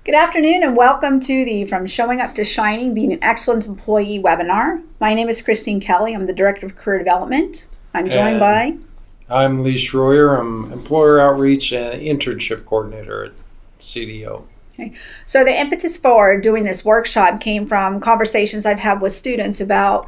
Good afternoon and welcome to the From Showing Up to Shining, Being an Excellent Employee webinar. My name is Christine Kelly. I'm the Director of Career Development. I'm joined by... I'm Lee Schroyer. I'm Employer Outreach and Internship Coordinator at CDO. Okay. So the impetus for doing this workshop came from conversations I've had with students about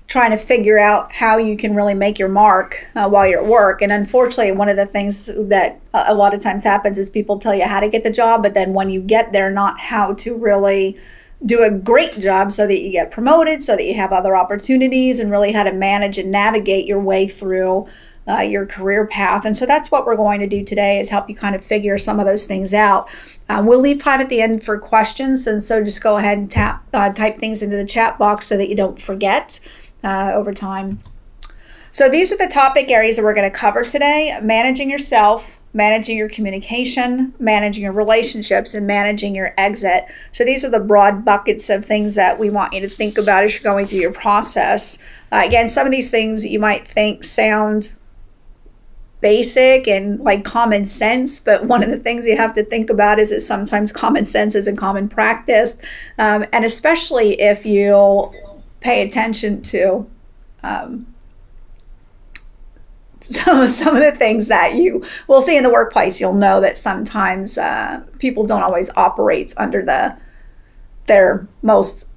trying to figure out how you can really make your mark while you're at work. And unfortunately, one of the things that a lot of times happens is people tell you how to get the job, but then when you get there, not how to really do a great job so that you get promoted, so that you have other opportunities, and really how to manage and navigate your way through your career path. And so that's what we're going to do today, is help you kind of figure some of those things out. We'll leave time at the end for questions, and so just go ahead and type things into the chat box so that you don't forget over time. So these are the topic areas that we're going to cover today: managing yourself, managing your communication, managing your relationships, and managing your exit. So these are the broad buckets of things that we want you to think about as you're going through your process. Again, some of these things you might think sound basic and like common sense, but one of the things you have to think about is that sometimes common sense isn't common practice, and especially if you pay attention to some of the things that you will see in the workplace. You'll know that sometimes people don't always operate under their most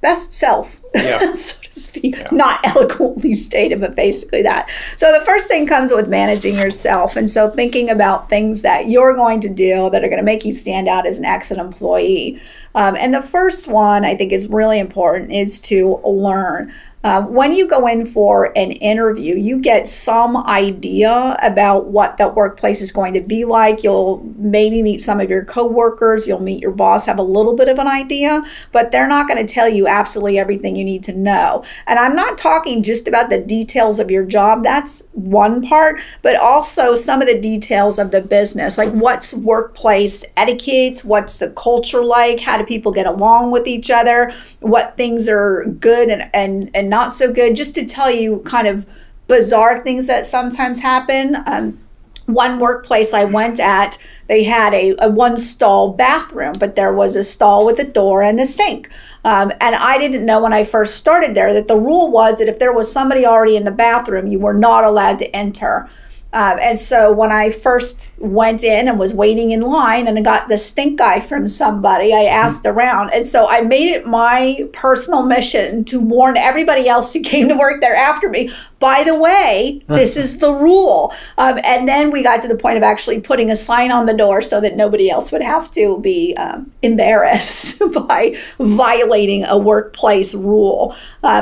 best self, so to speak. Yeah. Not eloquently stated, but basically that. So the first thing comes with managing yourself. And so thinking about things that you're going to do that are going to make you stand out as an excellent employee. And the first one I think is really important is to learn. When you go in for an interview, you get some idea about what that workplace is going to be like. You'll maybe meet some of your coworkers, you'll meet your boss, have a little bit of an idea, but they're not going to tell you absolutely everything you need to know. And I'm not talking just about the details of your job, that's one part, but also some of the details of the business, like what's workplace etiquette, what's the culture like, how do people get along with each other, what things are good and not so good, just to tell you kind of bizarre things that sometimes happen. One workplace I went at, they had a one stall bathroom, but there was a stall with a door and a sink. And I didn't know when I first started there that the rule was that if there was somebody already in the bathroom, you were not allowed to enter. And so when I first went in and was waiting in line and I got the stink eye from somebody, I asked around. And so I made it my personal mission to warn everybody else who came to work there after me, by the way, this is the rule. And then we got to the point of actually putting a sign on the door so that nobody else would have to be embarrassed by violating a workplace rule.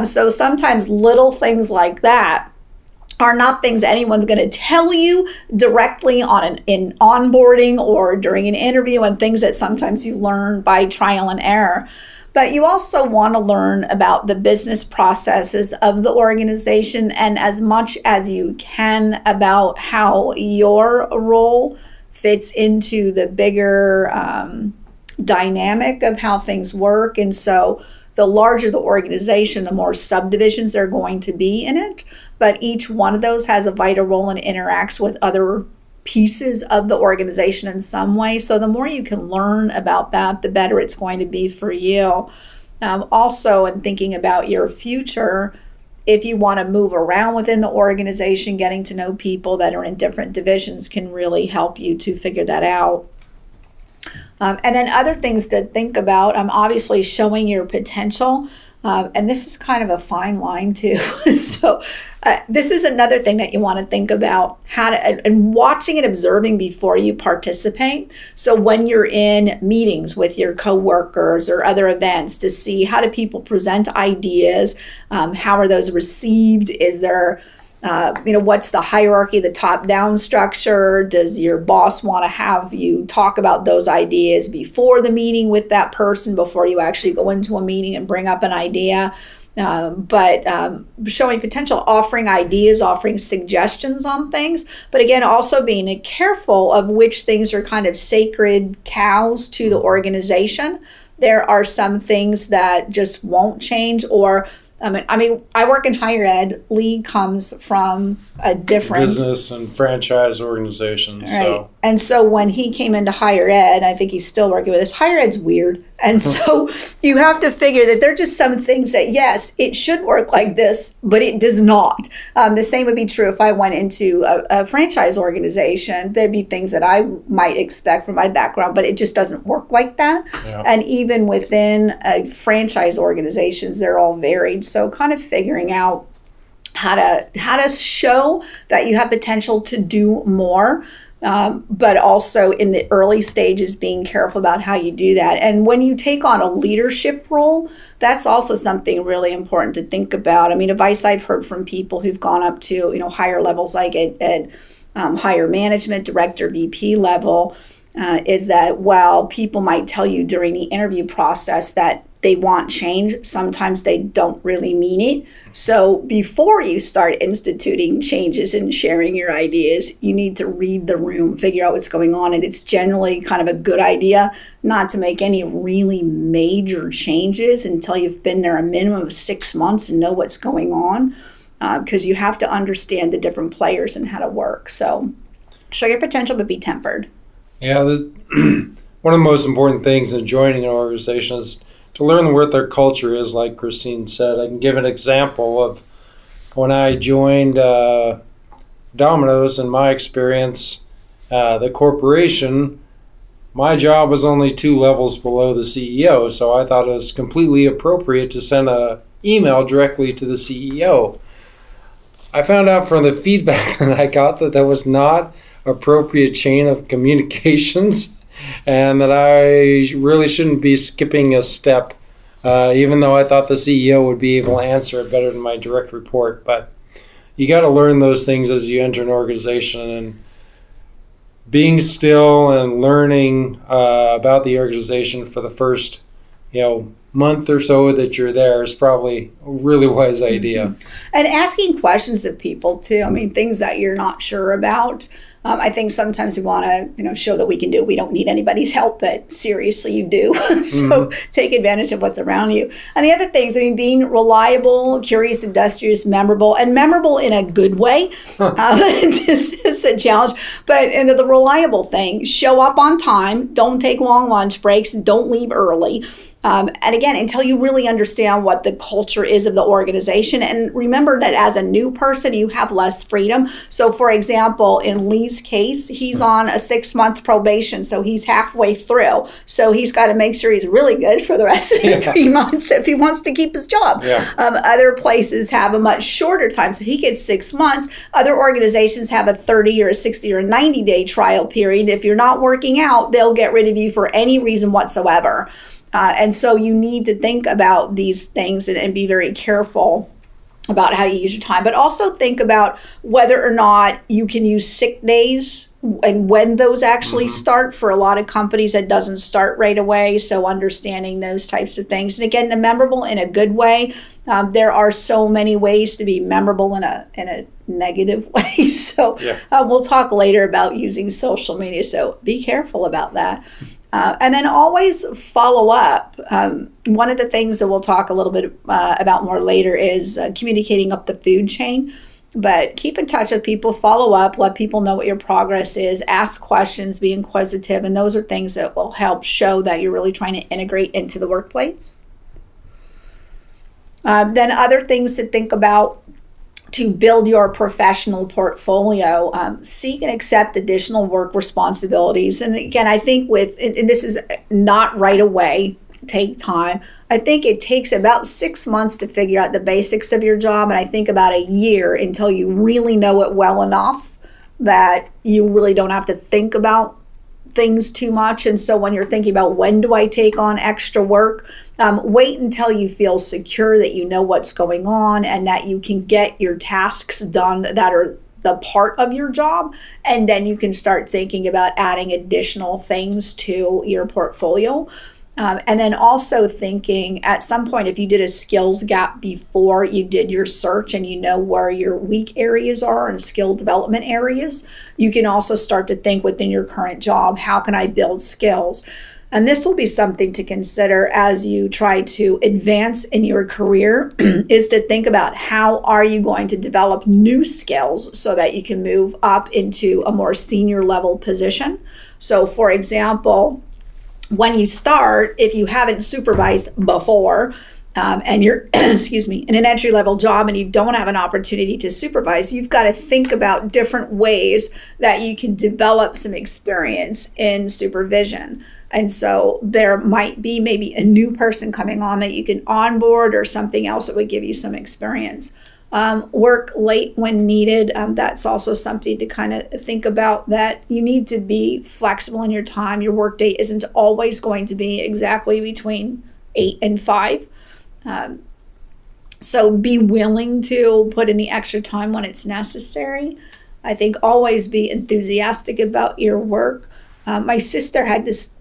So sometimes little things like that are not things anyone's going to tell you directly in onboarding or during an interview, and things that sometimes you learn by trial and error. But you also want to learn about the business processes of the organization, and as much as you can about how your role fits into the bigger dynamic of how things work. And so the larger the organization, the more subdivisions there are going to be in it. But each one of those has a vital role and interacts with other pieces of the organization in some way. So the more you can learn about that, the better it's going to be for you. Also, in thinking about your future, if you want to move around within the organization, getting to know people that are in different divisions can really help you to figure that out. And then other things to think about, obviously showing your potential. And this is kind of a fine line too. So this is another thing that you want to think about, and watching and observing before you participate. So when you're in meetings with your coworkers or other events, to see how do people present ideas, how are those received, is there what's the hierarchy, the top-down structure? Does your boss want to have you talk about those ideas before the meeting with that person, before you actually go into a meeting and bring up an idea? But showing potential, offering ideas, offering suggestions on things. But again, also being careful of which things are kind of sacred cows to the organization. There are some things that just won't change, or I work in higher ed. Lee comes from a different business and franchise organizations. Right. So. And so when he came into higher ed, I think he's still working with us. Higher ed's weird. And so you have to figure that there are just some things that, yes, it should work like this, but it does not. The same would be true if I went into a franchise organization. There'd be things that I might expect from my background, but it just doesn't work like that. Yeah. And even within franchise organizations, they're all varied. So kind of figuring out how to show that you have potential to do more, but also in the early stages being careful about how you do that. And when you take on a leadership role, that's also something really important to think about. I mean, advice I've heard from people who've gone up to higher levels, like at higher management, director, VP level, is that while people might tell you during the interview process that they want change, sometimes they don't really mean it. So before you start instituting changes and sharing your ideas, you need to read the room, figure out what's going on. And it's generally kind of a good idea not to make any really major changes until you've been there a minimum of 6 months and know what's going on, because you have to understand the different players and how to work. So show your potential, but be tempered. Yeah, one of the most important things in joining an organization is to learn what their culture is, like Christine said. I can give an example of when I joined Domino's. In my experience, the corporation, my job was only 2 levels below the CEO, so I thought it was completely appropriate to send an email directly to the CEO. I found out from the feedback that I got that was not appropriate chain of communications, and that I really shouldn't be skipping a step, even though I thought the CEO would be able to answer it better than my direct report. But you got to learn those things as you enter an organization, and being still and learning about the organization for the first, month or so that you're there is probably a really wise idea. And asking questions of people too. I mean, things that you're not sure about. I think sometimes we want to, show that we can do it. We don't need anybody's help, but seriously, you do. So take advantage of what's around you. And the other things, being reliable, curious, industrious, memorable in a good way. This is a challenge. But and the reliable thing, show up on time, don't take long lunch breaks, don't leave early. And again, until you really understand what the culture is of the organization. And remember that as a new person, you have less freedom. So for example, in Lee's case, he's on a 6-month probation, so he's halfway through. So he's got to make sure he's really good for the rest of the 3 months if he wants to keep his job. Yeah. Other places have a much shorter time, so he gets 6 months. Other organizations have a 30 or a 60 or a 90-day trial period. If you're not working out, they'll get rid of you for any reason whatsoever. And so you need to think about these things and be very careful about how you use your time, but also think about whether or not you can use sick days and when those actually start. For a lot of companies, that doesn't start right away. So understanding those types of things. And again, the memorable in a good way. There are so many ways to be memorable in a negative way. So we'll talk later about using social media. So be careful about that. And then always follow up. One of the things that we'll talk a little bit about more later is communicating up the food chain. But keep in touch with people, follow up, let people know what your progress is, ask questions, be inquisitive. And those are things that will help show that you're really trying to integrate into the workplace. Then other things to think about to build your professional portfolio, seek and accept additional work responsibilities. And again, I think and this is not right away, take time. I think it takes about 6 months to figure out the basics of your job. And I think about a year until you really know it well enough that you really don't have to think about things too much. And so when you're thinking about when do I take on extra work, wait until you feel secure that you know what's going on and that you can get your tasks done that are the part of your job. And then you can start thinking about adding additional things to your portfolio. And then also thinking at some point, if you did a skills gap before you did your search and you know where your weak areas are and skill development areas, you can also start to think within your current job, how can I build skills? And this will be something to consider as you try to advance in your career is to think about how are you going to develop new skills so that you can move up into a more senior level position. So for example, when you start, if you haven't supervised before, and you're, excuse me, in an entry level job and you don't have an opportunity to supervise, you've got to think about different ways that you can develop some experience in supervision. And so there might be maybe a new person coming on that you can onboard or something else that would give you some experience. Work late when needed. That's also something to kind of think about, that you need to be flexible in your time. Your work day isn't always going to be exactly between 8 and 5. So be willing to put in the extra time when it's necessary. I think always be enthusiastic about your work. My sister had this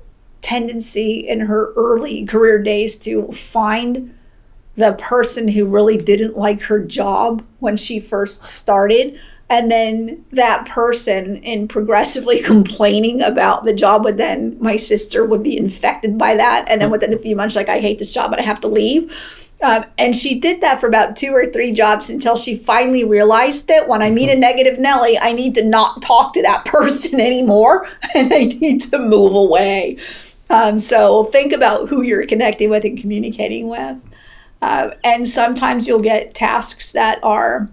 tendency in her early career days to find the person who really didn't like her job when she first started. And then that person, in progressively complaining about the job, my sister would be infected by that. And then within a few months, like, I hate this job, but I have to leave. And she did that for about 2 or 3 jobs until she finally realized that when I meet a negative Nelly, I need to not talk to that person anymore and I need to move away. So think about who you're connecting with and communicating with. And sometimes you'll get tasks that are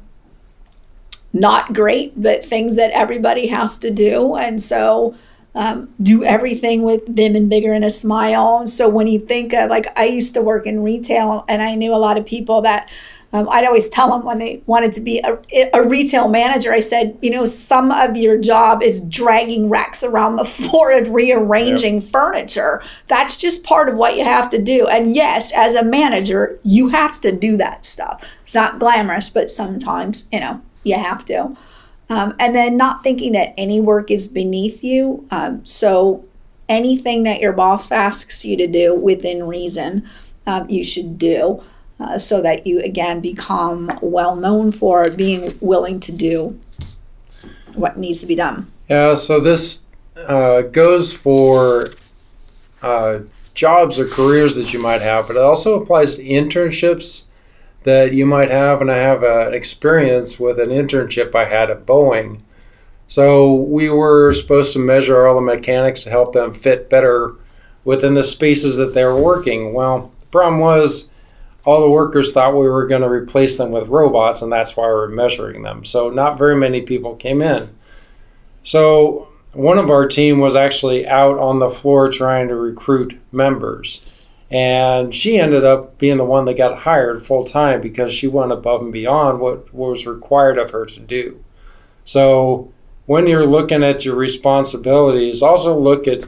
not great, but things that everybody has to do. And so do everything with vim and vigor and a smile. So when you think of, like, I used to work in retail and I knew a lot of people that I'd always tell them when they wanted to be a retail manager, I said, some of your job is dragging racks around the floor and rearranging furniture. That's just part of what you have to do. And yes, as a manager, you have to do that stuff. It's not glamorous, but sometimes, you have to. And then not thinking that any work is beneath you. So anything that your boss asks you to do within reason, you should do. So that you, again, become well known for being willing to do what needs to be done. Yeah, so this goes for jobs or careers that you might have, but it also applies to internships that you might have. And I have an experience with an internship I had at Boeing. So we were supposed to measure all the mechanics to help them fit better within the spaces that they were working. Well, the problem was, all the workers thought we were going to replace them with robots, and that's why we were measuring them. So not very many people came in. So one of our team was actually out on the floor trying to recruit members. And she ended up being the one that got hired full time because she went above and beyond what was required of her to do. So when you're looking at your responsibilities, also look at,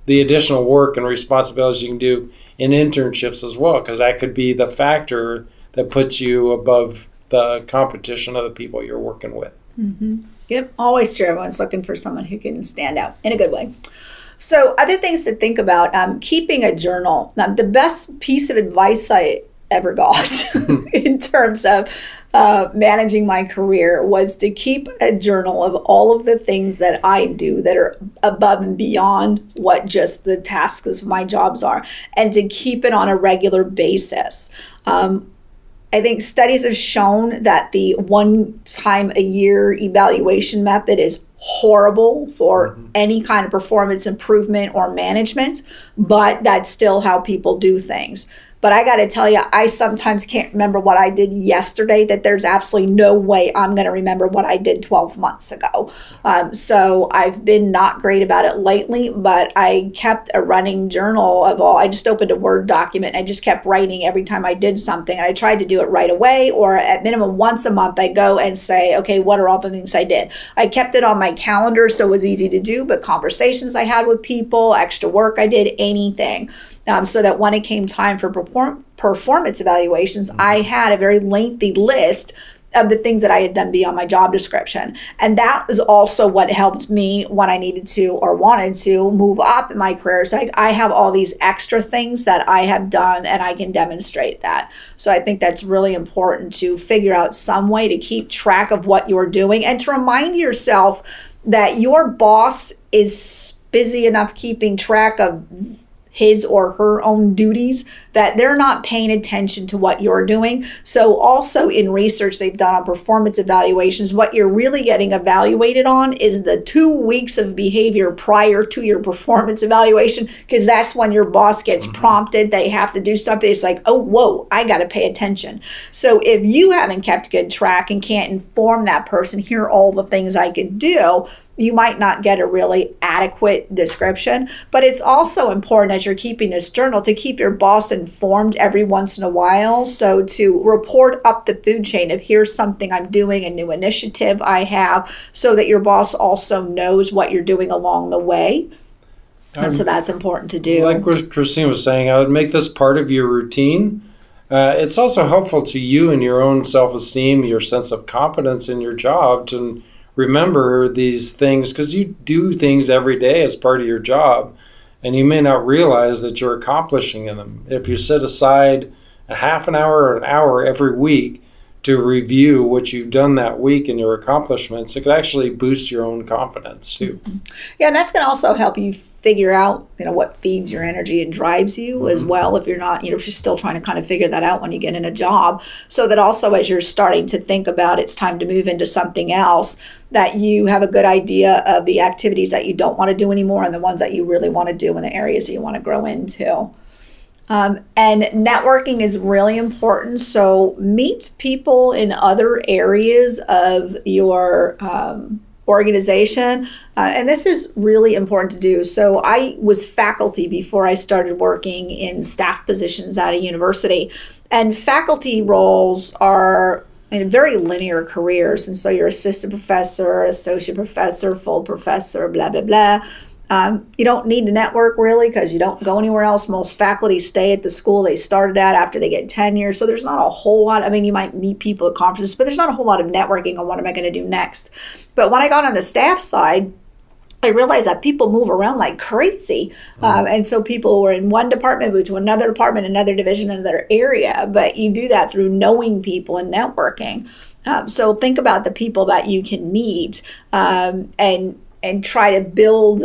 the additional work and responsibilities you can do in internships as well, because that could be the factor that puts you above the competition of the people you're working with. Mm-hmm. Yep, always true. Everyone's looking for someone who can stand out in a good way. So other things to think about, keeping a journal. Now, the best piece of advice I ever got in terms of managing my career was to keep a journal of all of the things that I do that are above and beyond what just the tasks of my jobs are, and to keep it on a regular basis. I think studies have shown that the 1 time a year evaluation method is horrible for any kind of performance improvement or management, but that's still how people do things. But I got to tell you, I sometimes can't remember what I did yesterday, that there's absolutely no way I'm going to remember what I did 12 months ago. So I've been not great about it lately, but I kept a running journal of all. I just opened a Word document and I just kept writing every time I did something. And I tried to do it right away, or at minimum once a month, I go and say, okay, what are all the things I did? I kept it on my calendar so it was easy to do, but conversations I had with people, extra work I did, anything. So that when it came time for performance evaluations, I had a very lengthy list of the things that I had done beyond my job description. And that was also what helped me when I needed to or wanted to move up in my career. So I have all these extra things that I have done and I can demonstrate that. So I think that's really important, to figure out some way to keep track of what you're doing and to remind yourself that your boss is busy enough keeping track of his or her own duties that they're not paying attention to what you're doing. So also in research they've done on performance evaluations, what you're really getting evaluated on is the 2 weeks of behavior prior to your performance evaluation, because that's when your boss gets prompted, they have to do something. It's like, oh, whoa, I got to pay attention. So if you haven't kept good track and can't inform that person, here are all the things I could do, you might not get a really adequate description. But it's also important as you're keeping this journal to keep your boss informed every once in a while. So to report up the food chain of here's something I'm doing, a new initiative I have, so that your boss also knows what you're doing along the way. And so that's important to do. Like what Christine was saying, I would make this part of your routine. It's also helpful to you and your own self-esteem, your sense of competence in your job to remember these things, because you do things every day as part of your job, and you may not realize that you're accomplishing them. If you set aside a half an hour or an hour every week to review what you've done that week and your accomplishments, it could actually boost your own confidence too. Yeah, and that's going to also help you figure out, what feeds your energy and drives you as well. If you're not, if you're still trying to kind of figure that out when you get in a job, so that also as you're starting to think about it's time to move into something else, that you have a good idea of the activities that you don't want to do anymore and the ones that you really want to do and the areas that you want to grow into. And networking is really important. So meet people in other areas of your organization. And this is really important to do. So I was faculty before I started working in staff positions at a university. And faculty roles are very linear careers. And so you're assistant professor, associate professor, full professor, blah, blah, blah. You don't need to network really because you don't go anywhere else. Most faculty stay at the school they started at after they get tenure. So there's not a whole lot. You might meet people at conferences, but there's not a whole lot of networking on what am I going to do next. But when I got on the staff side, I realized that people move around like crazy. And so people were in one department, moved to another department, another division, another area. But you do that through knowing people and networking. So think about the people that you can meet and try to build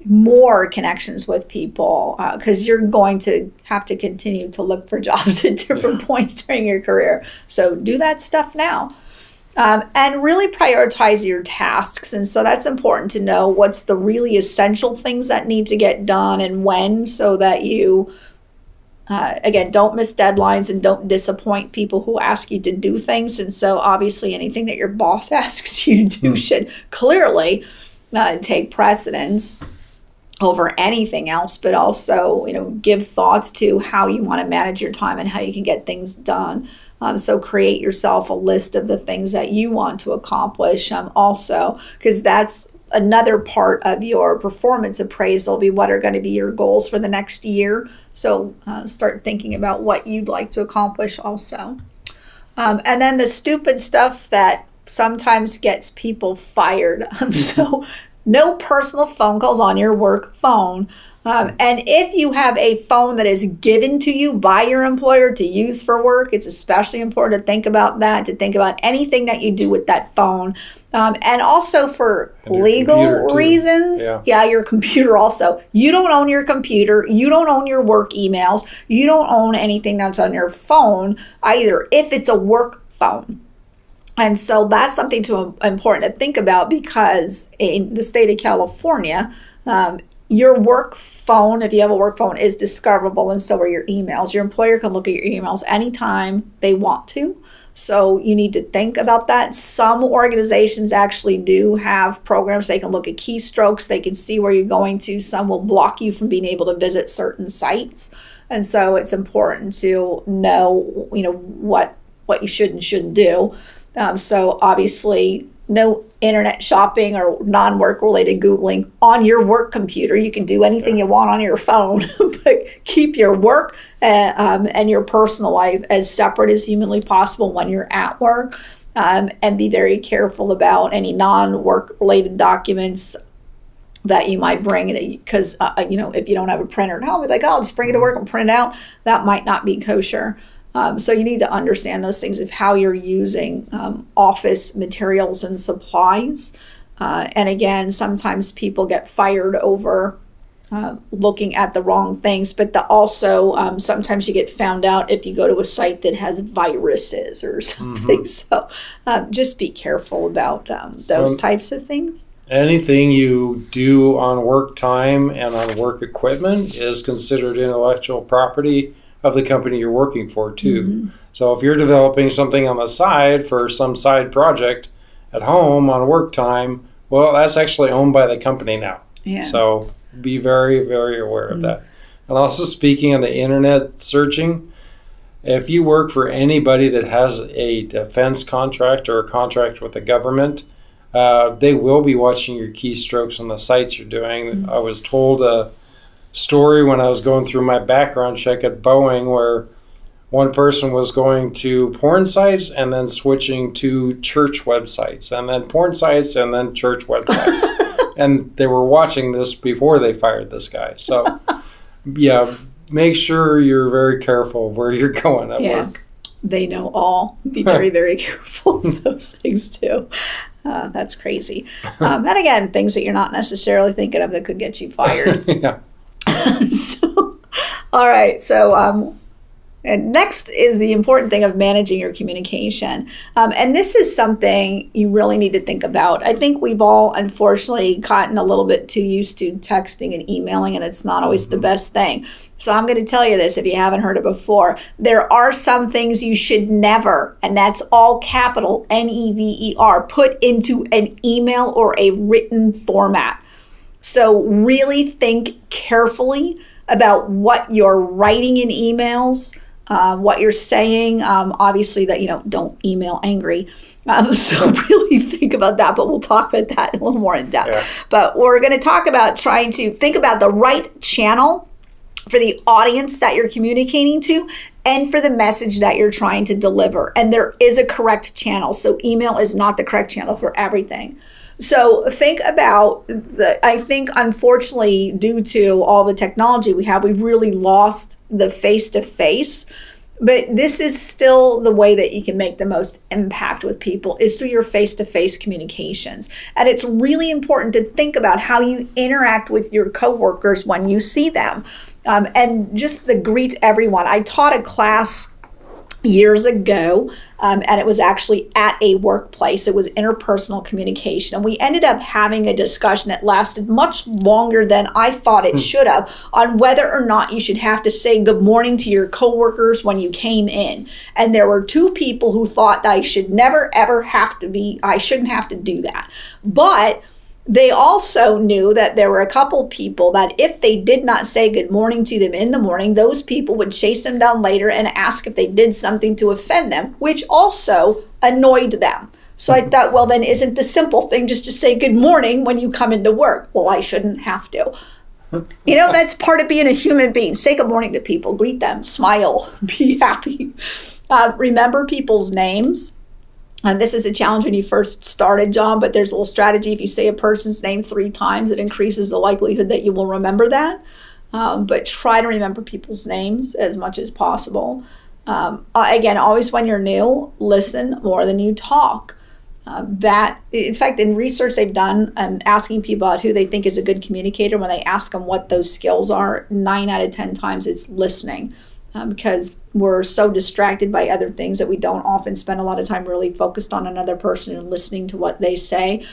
more connections with people, because you're going to have to continue to look for jobs at different points during your career. So do that stuff now. And really prioritize your tasks. And so that's important to know what's the really essential things that need to get done and when, so that you, again, don't miss deadlines and don't disappoint people who ask you to do things. And so obviously anything that your boss asks you to do should clearly take precedence over anything else, but also, give thoughts to how you want to manage your time and how you can get things done. So create yourself a list of the things that you want to accomplish also, because that's another part of your performance appraisal, be what are going to be your goals for the next year. So start thinking about what you'd like to accomplish also. And then the stupid stuff that sometimes gets people fired. So no personal phone calls on your work phone. And if you have a phone that is given to you by your employer to use for work, it's especially important to think about that, to think about anything that you do with that phone. And also for legal reasons. Yeah, your computer also. You don't own your computer. You don't own your work emails. You don't own anything that's on your phone either, if it's a work phone. And so that's something important to think about, because in the state of California, your work phone, if you have a work phone, is discoverable, and so are your emails. Your employer can look at your emails anytime they want to. So you need to think about that. Some organizations actually do have programs. They can look at keystrokes. They can see where you're going to. Some will block you from being able to visit certain sites. And so it's important to know, what you should and shouldn't do. So obviously, no internet shopping or non-work related Googling on your work computer. You can do anything you want on your phone, but keep your work and your personal life as separate as humanly possible when you're at work. And be very careful about any non-work related documents that you might bring, because if you don't have a printer at home, it's like, I'll just bring it to work and print it out. That might not be kosher. So you need to understand those things of how you're using office materials and supplies. And again, sometimes people get fired over looking at the wrong things, but also sometimes you get found out if you go to a site that has viruses or something. So just be careful about those types of things. Anything you do on work time and on work equipment is considered intellectual property of the company you're working for too. So if you're developing something on the side for some side project at home on work time, well, that's actually owned by the company now. Yeah. So be very, very aware of that. And also, speaking on the internet searching, if you work for anybody that has a defense contract or a contract with the government, they will be watching your keystrokes on the sites you're doing. I was told a story when I was going through my background check at Boeing where one person was going to porn sites and then switching to church websites, and then porn sites and then church websites. And they were watching this before they fired this guy. So, yeah, make sure you're very careful where you're going at work. They know all. Be very, very careful of those things too. That's crazy. And again, things that you're not necessarily thinking of that could get you fired. Yeah. So, all right. So, and next is the important thing of managing your communication. And this is something you really need to think about. I think we've all, unfortunately, gotten a little bit too used to texting and emailing, and it's not always the best thing. So I'm going to tell you this if you haven't heard it before. There are some things you should never, and that's all capital NEVER, put into an email or a written format. So really think carefully about what you're writing in emails, what you're saying. Obviously that, don't email angry. So really think about that, but we'll talk about that a little more in depth. Yeah. But we're going to talk about trying to think about the right channel for the audience that you're communicating to and for the message that you're trying to deliver. And there is a correct channel. So email is not the correct channel for everything. So think about I think unfortunately due to all the technology we have, we've really lost the face-to-face. But this is still the way that you can make the most impact with people is through your face-to-face communications. And it's really important to think about how you interact with your coworkers when you see them. And just the greet everyone. I taught a class years ago, and it was actually at a workplace. It was interpersonal communication. And we ended up having a discussion that lasted much longer than I thought it should have on whether or not you should have to say good morning to your coworkers when you came in. And there were two people who thought that I should never, ever I shouldn't have to do that. But they also knew that there were a couple people that if they did not say good morning to them in the morning, those people would chase them down later and ask if they did something to offend them, which also annoyed them. So I thought, well, then isn't the simple thing just to say good morning when you come into work? Well, I shouldn't have to. That's part of being a human being. Say good morning to people, greet them, smile, be happy. Remember people's names. And this is a challenge when you first start a job, but there's a little strategy. If you say a person's name 3 times, it increases the likelihood that you will remember that. But try to remember people's names as much as possible. Again, always when you're new, listen more than you talk. In fact, in research they've done, asking people about who they think is a good communicator, when they ask them what those skills are, 9 out of 10 times it's listening. Because we're so distracted by other things that we don't often spend a lot of time really focused on another person and listening to what they say.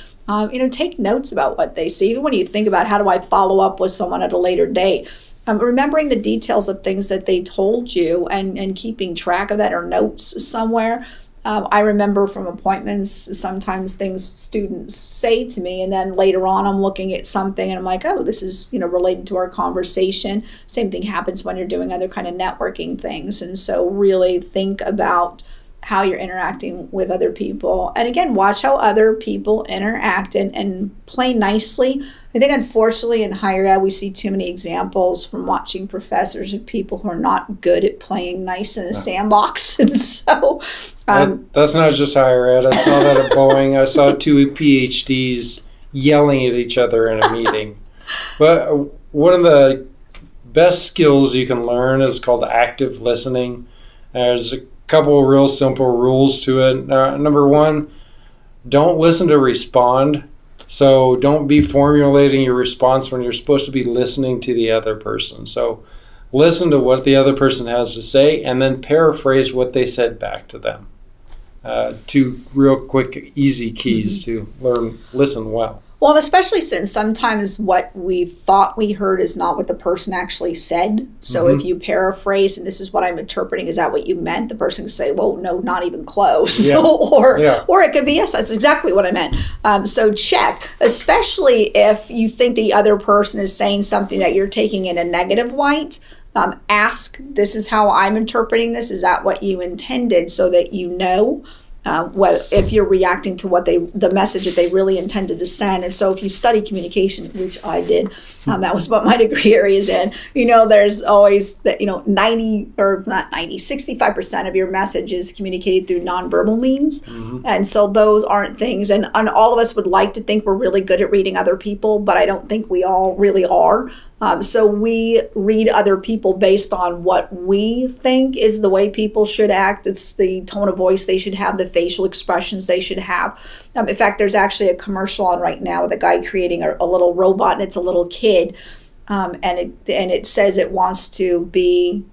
Take notes about what they say. Even when you think about how do I follow up with someone at a later date, remembering the details of things that they told you and keeping track of that or notes somewhere. I remember from appointments, sometimes things students say to me, and then later on I'm looking at something and I'm like, oh, this is, related to our conversation. Same thing happens when you're doing other kind of networking things. And so really think about how you're interacting with other people. And again, watch how other people interact and play nicely. I think unfortunately in higher ed, we see too many examples from watching professors of people who are not good at playing nice in a sandbox. And so that's not just higher ed. I saw that at Boeing. I saw 2 PhDs yelling at each other in a meeting. But one of the best skills you can learn is called active listening. There's a couple of real simple rules to it. Number 1, don't listen to respond. So don't be formulating your response when you're supposed to be listening to the other person. So listen to what the other person has to say and then paraphrase what they said back to them. Two real quick, easy keys to listen well. Well, and especially since sometimes what we thought we heard is not what the person actually said. So if you paraphrase, and this is what I'm interpreting, is that what you meant? The person could say, well, no, not even close. Yeah. or it could be, yes, that's exactly what I meant. So check, especially if you think the other person is saying something that you're taking in a negative light. Ask, this is how I'm interpreting this. Is that what you intended? So that you know if you're reacting to the message that they really intended to send. And so if you study communication, which I did, that was what my degree area is in, there's always that, 65% of your message is communicated through nonverbal means. And so those aren't things, and all of us would like to think we're really good at reading other people, but I don't think we all really are. So we read other people based on what we think is the way people should act. It's the tone of voice they should have, the facial expressions they should have. In fact, there's actually a commercial on right now with a guy creating a little robot, and it's a little kid, and it says it wants to be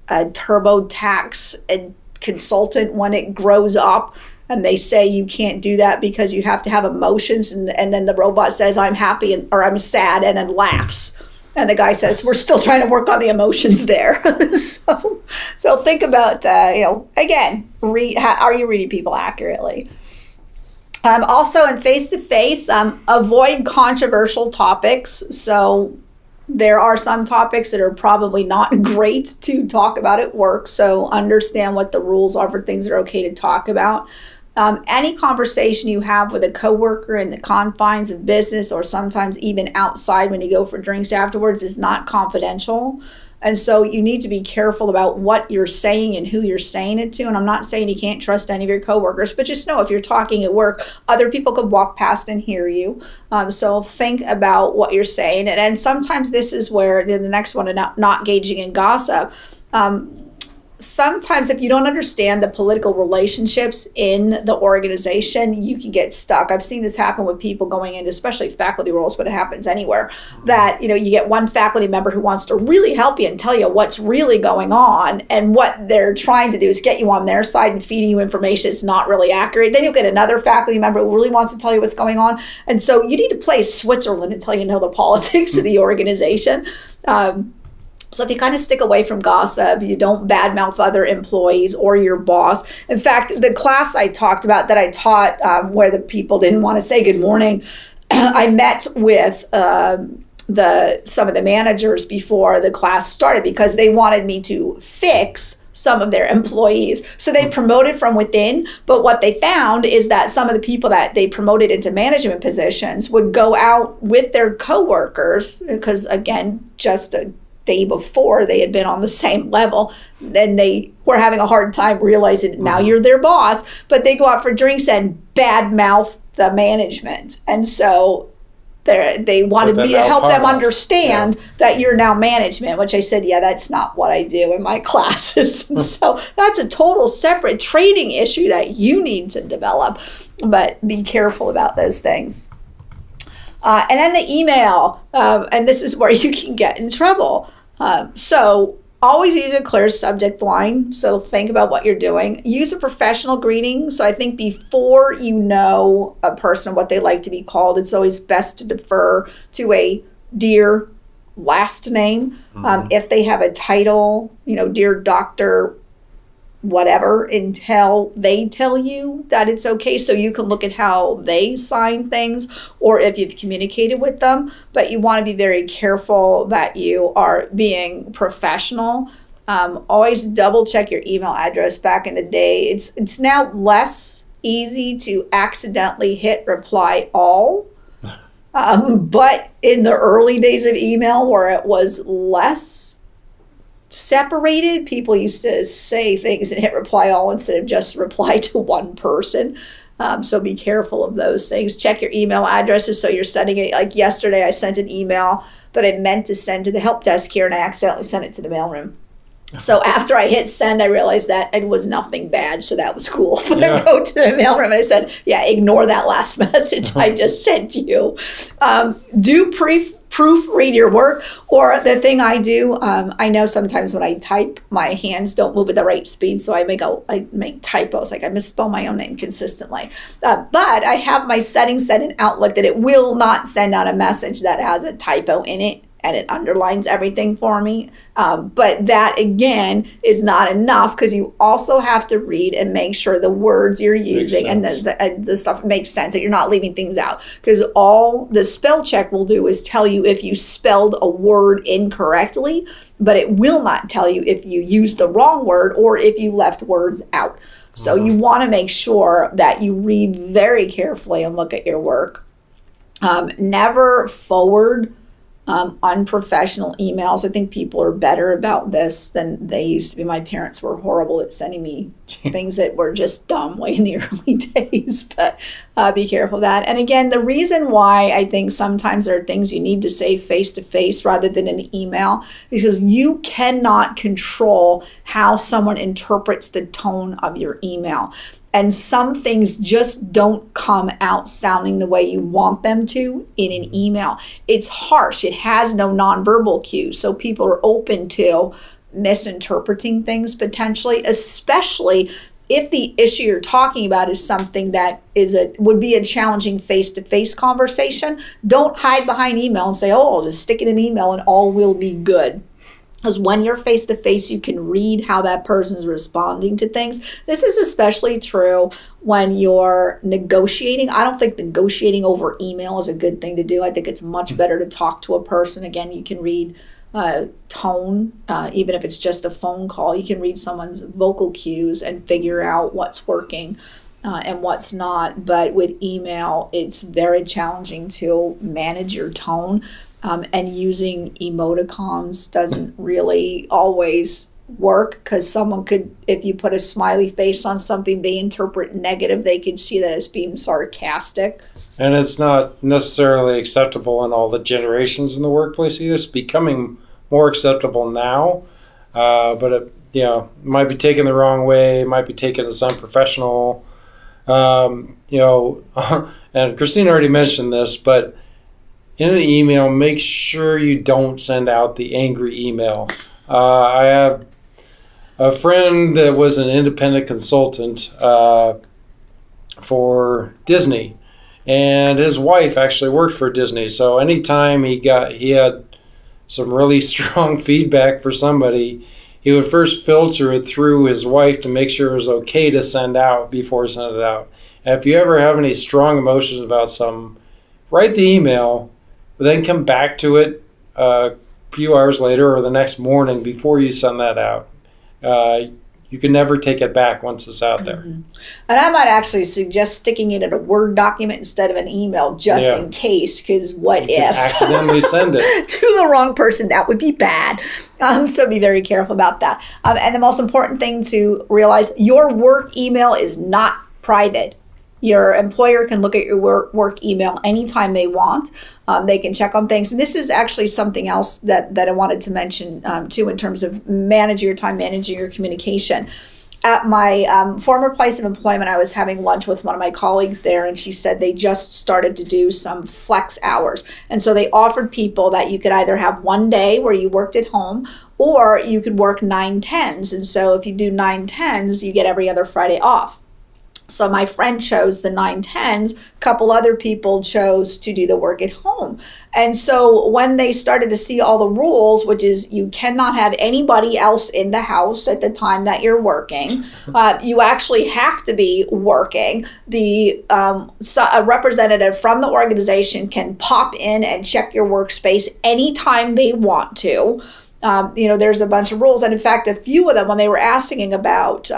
a TurboTax consultant when it grows up. And they say you can't do that because you have to have emotions, and then the robot says, I'm happy or I'm sad, and then laughs. And the guy says, we're still trying to work on the emotions there. So think about, again, are you reading people accurately? Also in face-to-face, avoid controversial topics. So there are some topics that are probably not great to talk about at work. So understand what the rules are for things that are okay to talk about. Any conversation you have with a coworker in the confines of business, or sometimes even outside when you go for drinks afterwards, is not confidential. And so you need to be careful about what you're saying and who you're saying it to. And I'm not saying you can't trust any of your coworkers, but just know if you're talking at work, other people could walk past and hear you. So think about what you're saying. And sometimes this is where the next one, not engaging in gossip. Sometimes if you don't understand the political relationships in the organization, you can get stuck. I've seen this happen with people going into, especially faculty roles, but it happens anywhere, that, you get one faculty member who wants to really help you and tell you what's really going on. And what they're trying to do is get you on their side and feeding you information that's not really accurate. Then you'll get another faculty member who really wants to tell you what's going on. And so you need to play Switzerland until you know the politics of the organization. So if you kind of stick away from gossip, you don't badmouth other employees or your boss. In fact, the class I talked about that I taught where the people didn't want to say good morning, I met with some of the managers before the class started because they wanted me to fix some of their employees. So they promoted from within, but what they found is that some of the people that they promoted into management positions would go out with their coworkers because, again, just a day before they had been on the same level, and they were having a hard time realizing now you're their boss, but they go out for drinks and badmouth the management. And so they wanted me to help them understand that you're now management, which I said, that's not what I do in my classes. And so that's a total separate training issue that you need to develop, but be careful about those things. And then the email, and this is where you can get in trouble. So always use a clear subject line. So think about what you're doing. Use a professional greeting. So I think before you know a person, what they like to be called, it's always best to defer to a dear last name. If they have a title, dear Dr. whatever, until they tell you that it's okay. So you can look at how they sign things or if you've communicated with them, but you want to be very careful that you are being professional. Always double check your email address. Back in the day, it's now less easy to accidentally hit reply all. But in the early days of email where it was less separated, people used to say things and hit reply all instead of just reply to one person. So be careful of those things. Check your email addresses. So you're sending it, like yesterday I sent an email that I meant to send to the help desk here and I accidentally sent it to the mailroom. So after I hit send, I realized that it was nothing bad, so that was cool. But Yeah. I wrote to the mailroom and I said, yeah, ignore that last message I just sent you. Do proofread your work. Or the thing I do, I know sometimes when I type, my hands don't move at the right speed, so I make typos, like I misspell my own name consistently. But I have my settings set in Outlook that it will not send out a message that has a typo in it, and it underlines everything for me. But that, again, is not enough, because you also have to read and make sure the words you're using and the stuff makes sense, that you're not leaving things out. Because all the spell check will do is tell you if you spelled a word incorrectly, but it will not tell you if you used the wrong word or if you left words out. So you want to make sure that you read very carefully and look at your work. Never forward unprofessional emails. I think people are better about this than they used to be. My parents were horrible at sending me things that were just dumb way in the early days, but be careful of that. And again, the reason why I think sometimes there are things you need to say face to face rather than an email is because you cannot control how someone interprets the tone of your email. And some things just don't come out sounding the way you want them to in an email. It's harsh. It has no nonverbal cues. So people are open to misinterpreting things potentially, especially if the issue you're talking about is something that would be a challenging face-to-face conversation. Don't hide behind email and say, oh, I'll just stick it in an email and all will be good. Because when you're face-to-face, you can read how that person is responding to things. This is especially true when you're negotiating. I don't think negotiating over email is a good thing to do. I think it's much better to talk to a person. Again, you can read tone, even if it's just a phone call. You can read someone's vocal cues and figure out what's working and what's not. But with email, it's very challenging to manage your tone. And using emoticons doesn't really always work, because someone could, if you put a smiley face on something they interpret negative, they could see that as being sarcastic. And it's not necessarily acceptable in all the generations in the workplace either. It's becoming more acceptable now, but it might be taken the wrong way, might be taken as unprofessional. And Christine already mentioned this, but in an email, make sure you don't send out the angry email. I have a friend that was an independent consultant for Disney, and his wife actually worked for Disney. So anytime he had some really strong feedback for somebody, he would first filter it through his wife to make sure it was okay to send out before he sent it out. And if you ever have any strong emotions about something, write the email, but then come back to it a few hours later or the next morning before you send that out. You can never take it back once it's out there. Mm-hmm. And I might actually suggest sticking it in a Word document instead of an email, just in case, because what you if accidentally send it to the wrong person? That would be bad. So be very careful about that. And the most important thing to realize, your work email is not private. Your employer can look at your work email anytime they want. They can check on things. And this is actually something else that I wanted to mention too, in terms of managing your time, managing your communication. At my former place of employment, I was having lunch with one of my colleagues there, and she said they just started to do some flex hours. And so they offered people that you could either have one day where you worked at home, or you could work 9/10s. And so if you do 9/10s, you get every other Friday off. So my friend chose the 9/10s. A couple other people chose to do the work at home. And so when they started to see all the rules, which is you cannot have anybody else in the house at the time that you're working, you actually have to be working. A representative from the organization can pop in and check your workspace anytime they want to. There's a bunch of rules. And in fact, a few of them, when they were asking about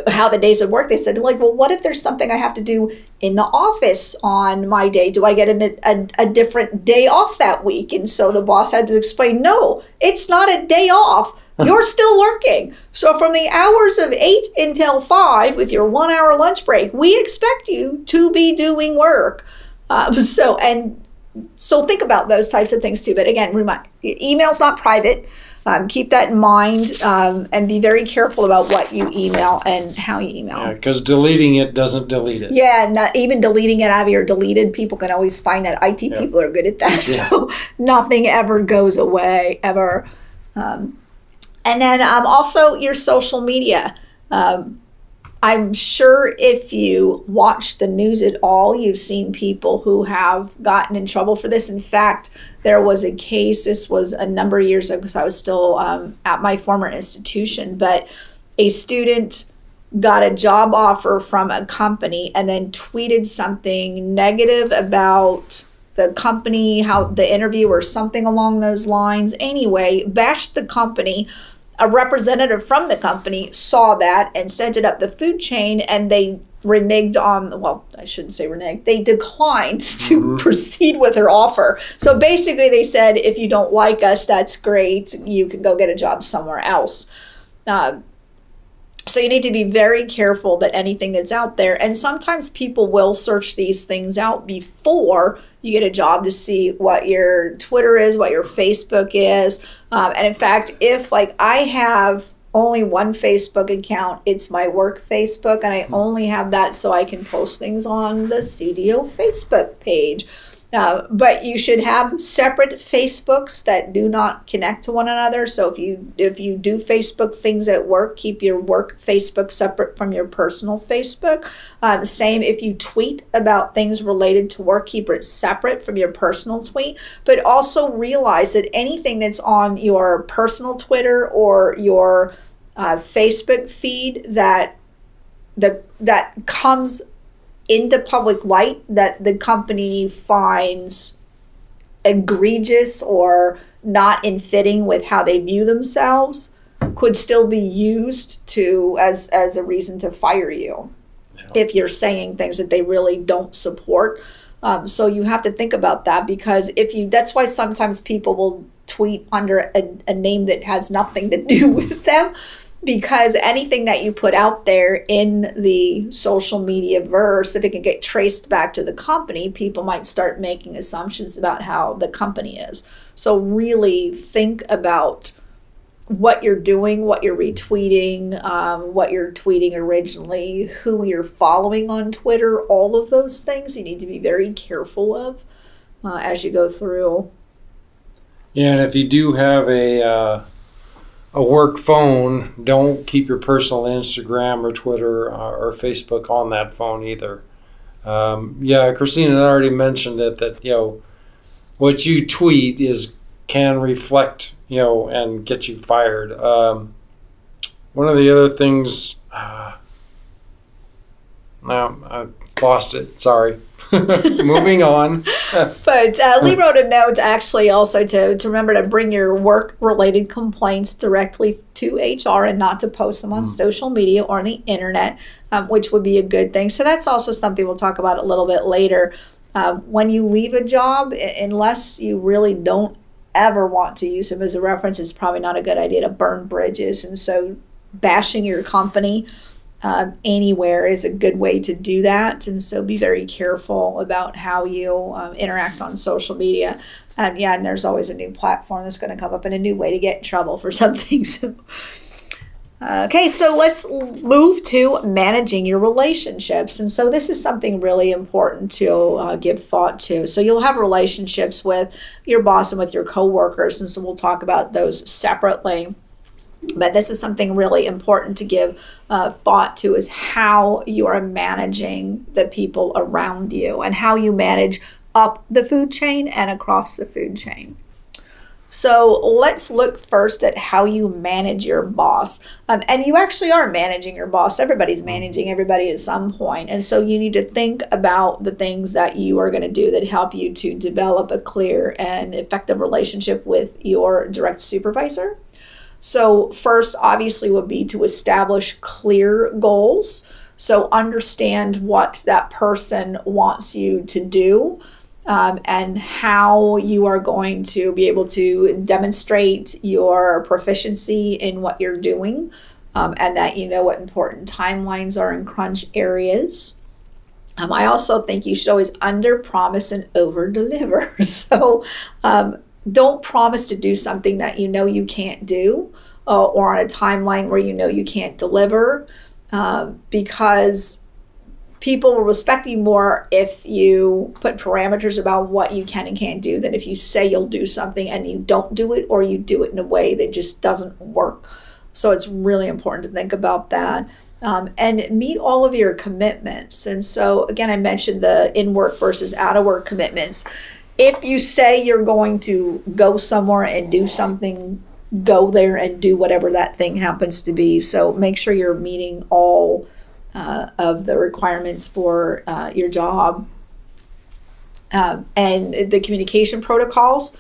how the days would work, they said, well, what if there's something I have to do in the office on my day? Do I get a different day off that week? And so the boss had to explain, no, it's not a day off. You're still working. So from the hours of 8 until 5 with your 1 hour lunch break, we expect you to be doing work. And So think about those types of things too. But again, email's not private. Keep that in mind, and be very careful about what you email and how you email. Yeah, because deleting it doesn't delete it. Yeah, not even deleting it out of your deleted. People can always find that. IT people are good at that. Yeah. So nothing ever goes away, ever. And then also your social media. I'm sure if you watch the news at all, you've seen people who have gotten in trouble for this. In fact, there was a case, this was a number of years ago because I was still at my former institution, but a student got a job offer from a company and then tweeted something negative about the company, how the interview or something along those lines. Anyway, bashed the company. A representative from the company saw that and sent it up the food chain, and they reneged on, well, I shouldn't say reneged, they declined to proceed with her offer. So basically they said, if you don't like us, that's great. You can go get a job somewhere else. So you need to be very careful that anything that's out there, and sometimes people will search these things out before you get a job to see what your Twitter is, what your Facebook is. And in fact, if like I have only one Facebook account, it's my work Facebook, and I only have that so I can post things on the CDO Facebook page. But you should have separate Facebooks that do not connect to one another. So if you do Facebook things at work, keep your work Facebook separate from your personal Facebook. Same if you tweet about things related to work, keep it separate from your personal tweet. But also realize that anything that's on your personal Twitter or your Facebook feed that comes into public light that the company finds egregious or not in fitting with how they view themselves could still be used to as a reason to fire you if you're saying things that they really don't support. So you have to think about that, because that's why sometimes people will tweet under a name that has nothing to do with them. Because anything that you put out there in the social media verse, if it can get traced back to the company, people might start making assumptions about how the company is. So really think about what you're doing, what you're retweeting, what you're tweeting originally, who you're following on Twitter, all of those things you need to be very careful of as you go through. Yeah, and if you do have a work phone, don't keep your personal Instagram or Twitter or Facebook on that phone either. Christina had already mentioned that what you tweet can reflect and get you fired. One of the other things, no, I lost it. Sorry. Moving on. But Lee wrote a note actually also to remember to bring your work-related complaints directly to HR and not to post them on social media or on the internet, which would be a good thing. So that's also something we'll talk about a little bit later. When you leave a job, unless you really don't ever want to use them as a reference, it's probably not a good idea to burn bridges. And so bashing your company anywhere is a good way to do that. And so be very careful about how you interact on social media. And there's always a new platform that's going to come up and a new way to get in trouble for something. So, okay, so let's move to managing your relationships. And so this is something really important to give thought to. So you'll have relationships with your boss and with your coworkers. And so we'll talk about those separately. But this is something really important to give thought to, is how you are managing the people around you and how you manage up the food chain and across the food chain. So let's look first at how you manage your boss. And you actually are managing your boss. Everybody's managing everybody at some point. And so you need to think about the things that you are going to do that help you to develop a clear and effective relationship with your direct supervisor. So first, obviously, would be to establish clear goals. So understand what that person wants you to do and how you are going to be able to demonstrate your proficiency in what you're doing, and that you know what important timelines are in crunch areas. I also think you should always under promise and over deliver. So don't promise to do something that you know you can't do, or on a timeline where you know you can't deliver, because people will respect you more if you put parameters about what you can and can't do than if you say you'll do something and you don't do it, or you do it in a way that just doesn't work. So it's really important to think about that. And meet all of your commitments. And so, again, I mentioned the in-work versus out-of-work commitments. If you say you're going to go somewhere and do something, go there and do whatever that thing happens to be. So make sure you're meeting all of the requirements for your job. And the communication protocols.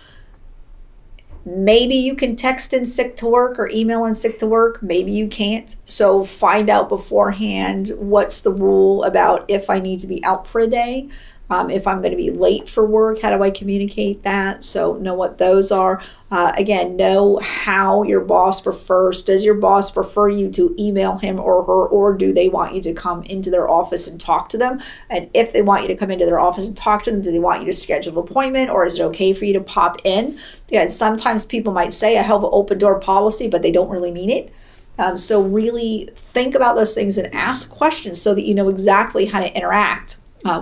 Maybe you can text in sick to work or email in sick to work. Maybe you can't. So find out beforehand what's the rule about if I need to be out for a day. If I'm going to be late for work, how do I communicate that? So know what those are. Again, know how your boss prefers. Does your boss prefer you to email him or her, or do they want you to come into their office and talk to them? And if they want you to come into their office and talk to them, do they want you to schedule an appointment, or is it okay for you to pop in? Yeah, sometimes people might say, I have an open door policy, but they don't really mean it. So really think about those things and ask questions so that you know exactly how to interact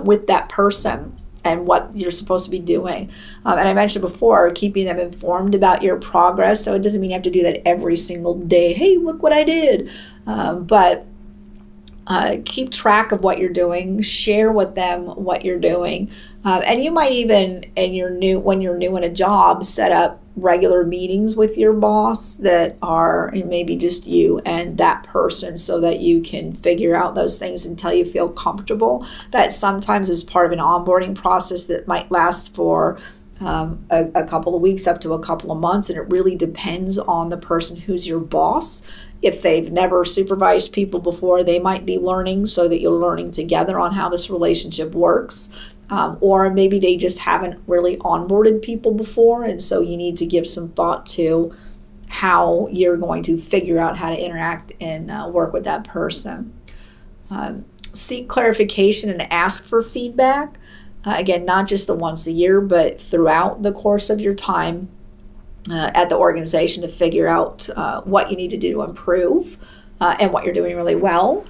with that person and what you're supposed to be doing. And I mentioned before, keeping them informed about your progress. So it doesn't mean you have to do that every single day. Hey, look what I did. But keep track of what you're doing. Share with them what you're doing. And you might even, when you're new in a job, set up regular meetings with your boss that are maybe just you and that person, so that you can figure out those things until you feel comfortable. That sometimes is part of an onboarding process that might last for a couple of weeks up to a couple of months, and it really depends on the person who's your boss. If they've never supervised people before, they might be learning, so that you're learning together on how this relationship works. Or maybe they just haven't really onboarded people before, and so you need to give some thought to how you're going to figure out how to interact and work with that person. Seek clarification and ask for feedback. Again, not just the once a year, but throughout the course of your time at the organization, to figure out what you need to do to improve and what you're doing really well.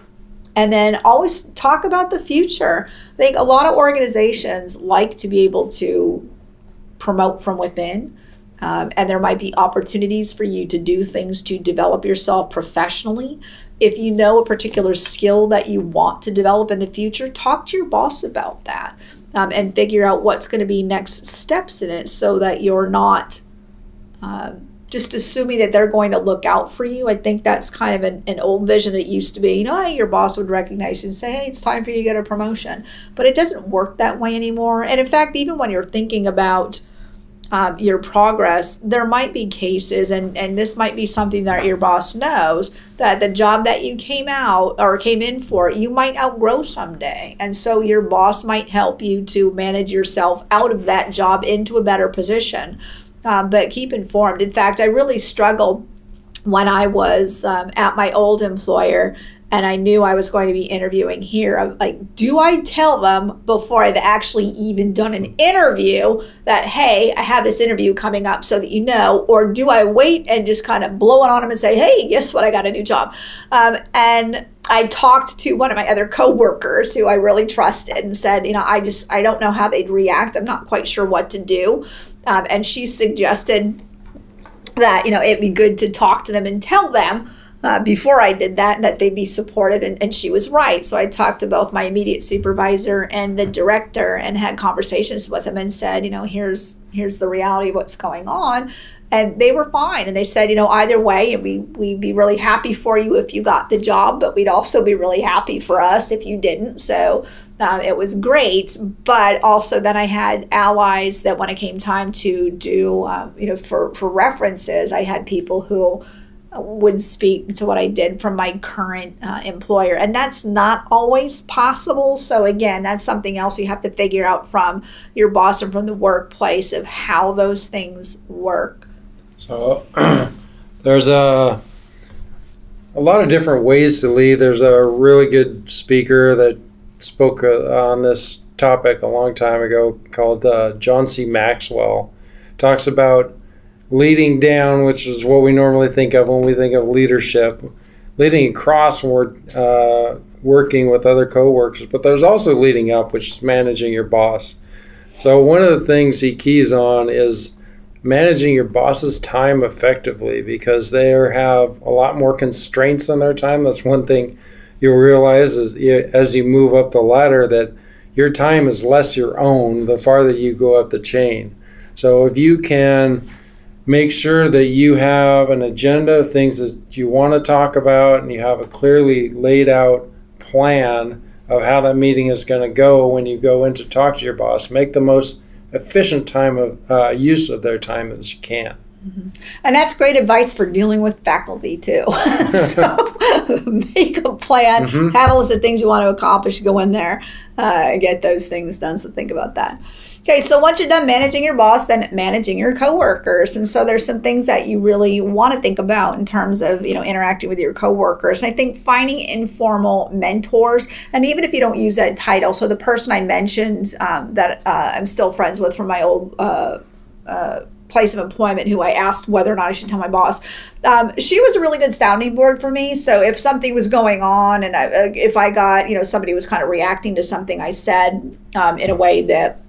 And then always talk about the future. I think a lot of organizations like to be able to promote from within, and there might be opportunities for you to do things to develop yourself professionally. If you know a particular skill that you want to develop in the future, talk to your boss about that, and figure out what's going to be next steps in it, so that you're not just assuming that they're going to look out for you. I think that's kind of an old vision. It used to be, hey, your boss would recognize you and say, hey, it's time for you to get a promotion. But it doesn't work that way anymore. And in fact, even when you're thinking about your progress, there might be cases, and this might be something that your boss knows, that the job that you came in for, you might outgrow someday. And so your boss might help you to manage yourself out of that job into a better position. But keep informed. In fact, I really struggled when I was at my old employer, and I knew I was going to be interviewing here. I'm like, do I tell them before I've actually even done an interview that, hey, I have this interview coming up, so that you know, or do I wait and just kind of blow it on them and say, hey, guess what? I got a new job. And I talked to one of my other coworkers who I really trusted and said, I don't know how they'd react. I'm not quite sure what to do. And she suggested that, it'd be good to talk to them and tell them before I did that, and that they'd be supportive. And she was right. So I talked to both my immediate supervisor and the director, and had conversations with them and said, here's the reality of what's going on. And they were fine. And they said, either way, and we'd be really happy for you if you got the job, but we'd also be really happy for us if you didn't. So it was great. But also then I had allies that when it came time to do, for references, I had people who would speak to what I did from my current employer. And that's not always possible. So again, that's something else you have to figure out from your boss and from the workplace, of how those things work. So there's a lot of different ways to lead. There's a really good speaker that spoke on this topic a long time ago called John C. Maxwell. Talks about leading down, which is what we normally think of when we think of leadership, leading across when we're working with other coworkers, but there's also leading up, which is managing your boss. So one of the things he keys on is managing your boss's time effectively, because they have a lot more constraints on their time. That's one thing you'll realize as you move up the ladder, that your time is less your own the farther you go up the chain. So if you can make sure that you have an agenda of things that you want to talk about, and you have a clearly laid out plan of how that meeting is going to go when you go in to talk to your boss, make the most efficient time of use of their time as you can. Mm-hmm. And that's great advice for dealing with faculty too. So make a plan, have a list of things you want to accomplish, go in there, get those things done. So think about that. Okay, so once you're done managing your boss, then managing your coworkers. And so there's some things that you really want to think about in terms of, interacting with your coworkers. And I think finding informal mentors, and even if you don't use that title, so the person I mentioned that I'm still friends with from my old place of employment, who I asked whether or not I should tell my boss, she was a really good sounding board for me. So if something was going on, and if I got, somebody was kind of reacting to something I said in a way that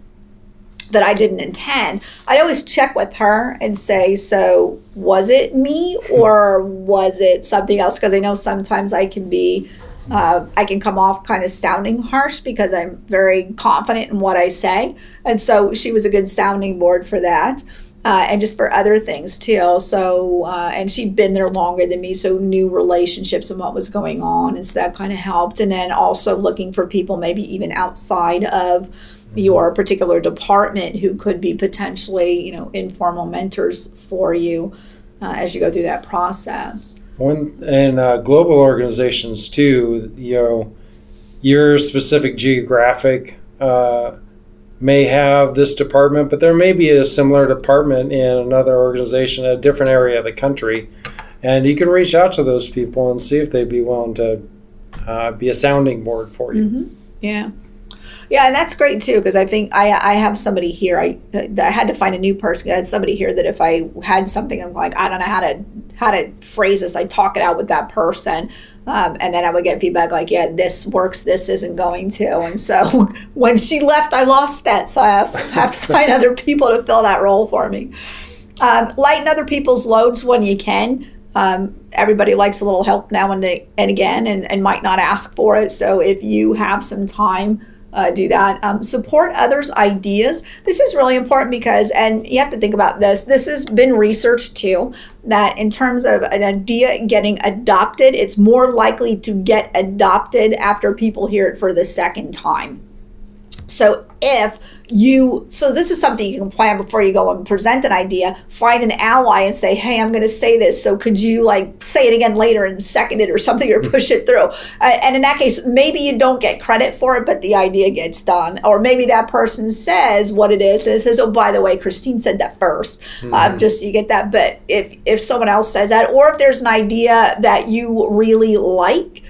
I didn't intend, I'd always check with her and say, so was it me or was it something else? Because I know sometimes I can be, I can come off kind of sounding harsh because I'm very confident in what I say. And so she was a good sounding board for that. And just for other things too. So, and she'd been there longer than me, so knew relationships and what was going on. And so that kind of helped. And then also looking for people maybe even outside of your particular department who could be potentially, informal mentors for you as you go through that process. In global organizations too, your specific geographic may have this department, but there may be a similar department in another organization in a different area of the country. And you can reach out to those people and see if they'd be willing to be a sounding board for you. Mm-hmm. Yeah. Yeah, and that's great too, because I think I have somebody here. I had to find a new person. I had somebody here that if I had something, I'm like, I don't know how to phrase this. I talk it out with that person, and then I would get feedback like, yeah, this works. This isn't going to. And so when she left, I lost that. So I have to find other people to fill that role for me. Lighten other people's loads when you can. Everybody likes a little help now and again, and might not ask for it. So if you have some time, do that. Support others' ideas. This is really important because, and you have to think about this has been researched too, that in terms of an idea getting adopted, it's more likely to get adopted after people hear it for the second time. So this is something you can plan before you go and present an idea. Find an ally and say, hey, I'm going to say this. So could you say it again later and second it or something, or push it through? And in that case, maybe you don't get credit for it, but the idea gets done. Or maybe that person says what it is and says, oh, by the way, Christine said that first. Just so you get that. But if someone else says that, or if there's an idea that you really like,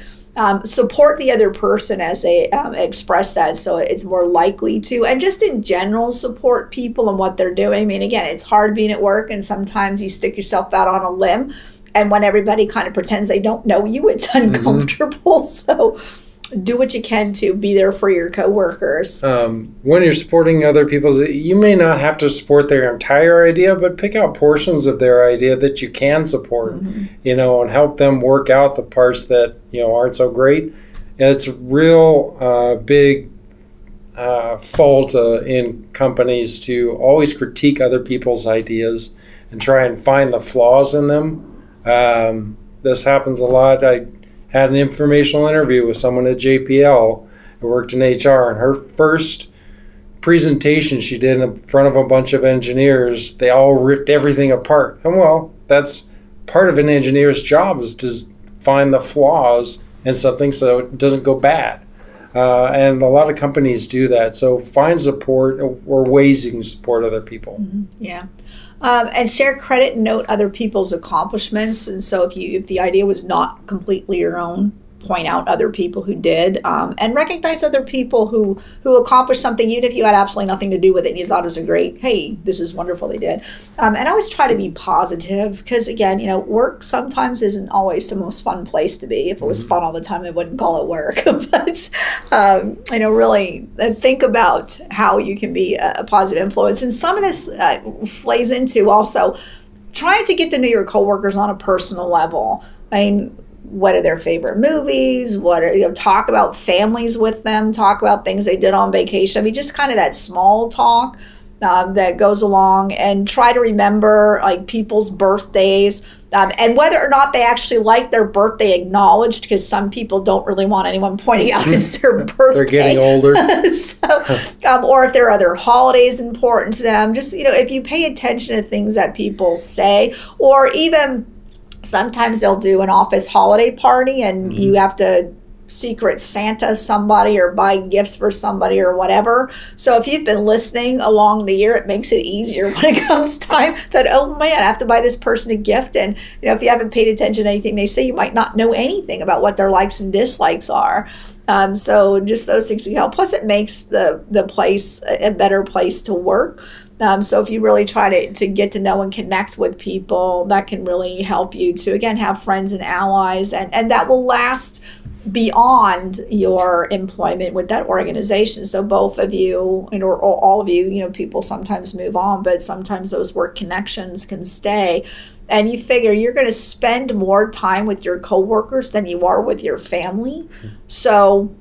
support the other person as they express that, so it's more likely to. And just in general, support people and what they're doing. I mean, again, it's hard being at work, and sometimes you stick yourself out on a limb, and when everybody kind of pretends they don't know you, it's uncomfortable. So do what you can to be there for your coworkers. When you're supporting other people's, you may not have to support their entire idea, but pick out portions of their idea that you can support, and help them work out the parts that, aren't so great. And it's a real big fault in companies to always critique other people's ideas and try and find the flaws in them. This happens a lot. I had an informational interview with someone at JPL who worked in HR, and her first presentation she did in front of a bunch of engineers, they all ripped everything apart. And well, that's part of an engineer's job, is to find the flaws in something so it doesn't go bad. And a lot of companies do that. So find support or ways you can support other people. Yeah. And share credit and note other people's accomplishments. And so if the idea was not completely your own, point out other people who did, and recognize other people who accomplished something, even if you had absolutely nothing to do with it and you thought it was a great, hey, this is wonderful they did. And I always try to be positive because, again, work sometimes isn't always the most fun place to be. If it was fun all the time, they wouldn't call it work. But, really think about how you can be a positive influence. And some of this plays into also trying to get to know your coworkers on a personal level. What are their favorite movies? Talk about families with them, talk about things they did on vacation. Just kind of that small talk that goes along, and try to remember people's birthdays, and whether or not they actually like their birthday acknowledged, because some people don't really want anyone pointing out it's their birthday. They're getting older. Or if there are other holidays important to them. Just, if you pay attention to things that people say, or even sometimes they'll do an office holiday party and you have to secret Santa somebody or buy gifts for somebody or whatever. So if you've been listening along the year, it makes it easier when it comes time that, oh man, I have to buy this person a gift. And if you haven't paid attention to anything they say, you might not know anything about what their likes and dislikes are. So just those things can help. Plus it makes the place a better place to work. So if you really try to get to know and connect with people, that can really help you to, again, have friends and allies, and that will last beyond your employment with that organization. So both of you, or all of you, people sometimes move on, but sometimes those work connections can stay. And you figure you're going to spend more time with your coworkers than you are with your family. So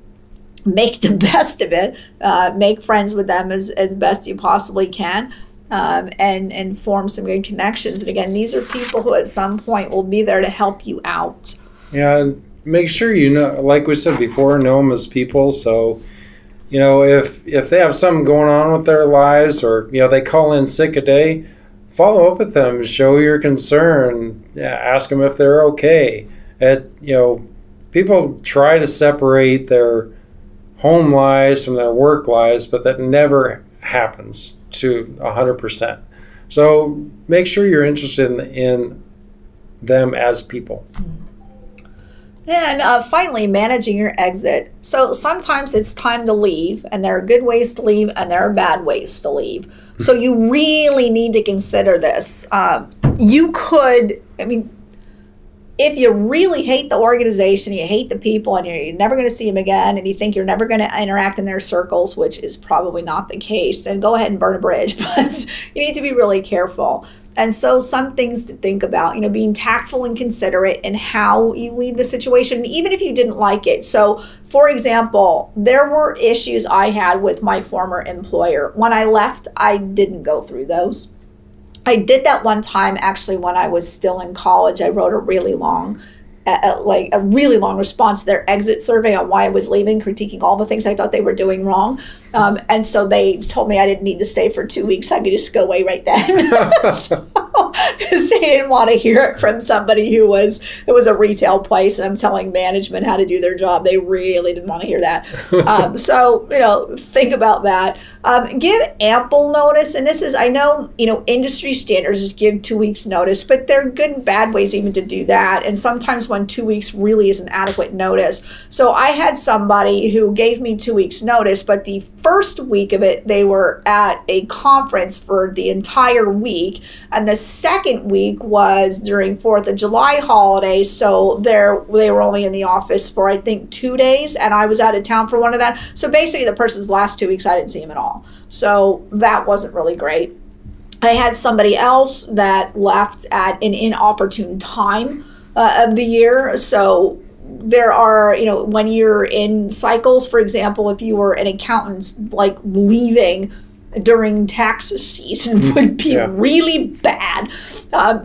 make the best of it. Make friends with them as best you possibly can. And form some good connections. And again, these are people who at some point will be there to help you out. Yeah, and make sure like we said before, know them as people. So, if they have something going on with their lives, or they call in sick a day, follow up with them, show your concern, ask them if they're okay. People try to separate their home lives from their work lives, but that never happens to 100%. So make sure you're interested in them as people. And finally, managing your exit. So sometimes it's time to leave, and there are good ways to leave and there are bad ways to leave. So you really need to consider this. You could, if you really hate the organization, you hate the people, and you're never going to see them again, and you think you're never going to interact in their circles, which is probably not the case, then go ahead and burn a bridge. But you need to be really careful. And so some things to think about, being tactful and considerate in how you leave the situation, even if you didn't like it. So, for example, there were issues I had with my former employer. When I left, I didn't go through those. I did that one time, actually, when I was still in college. I wrote a really long response to their exit survey on why I was leaving, critiquing all the things I thought they were doing wrong. And so they told me I didn't need to stay for 2 weeks. I could just go away right then. Because they didn't want to hear it from somebody it was a retail place, and I'm telling management how to do their job. They really didn't want to hear that. So, think about that. Give ample notice. And this is, I know, industry standards is give 2 weeks notice, but there are good and bad ways even to do that. And sometimes when 2 weeks really is an adequate notice. So I had somebody who gave me 2 weeks notice, but the first week of it, they were at a conference for the entire week. And the second week was during 4th of July holiday. So they were only in the office for, I think, 2 days. And I was out of town for one of that. So basically the person's last 2 weeks, I didn't see him at all. So that wasn't really great. I had somebody else that left at an inopportune time of the year. So there are, when you're in cycles, for example, if you were an accountant, leaving during tax season would be really bad.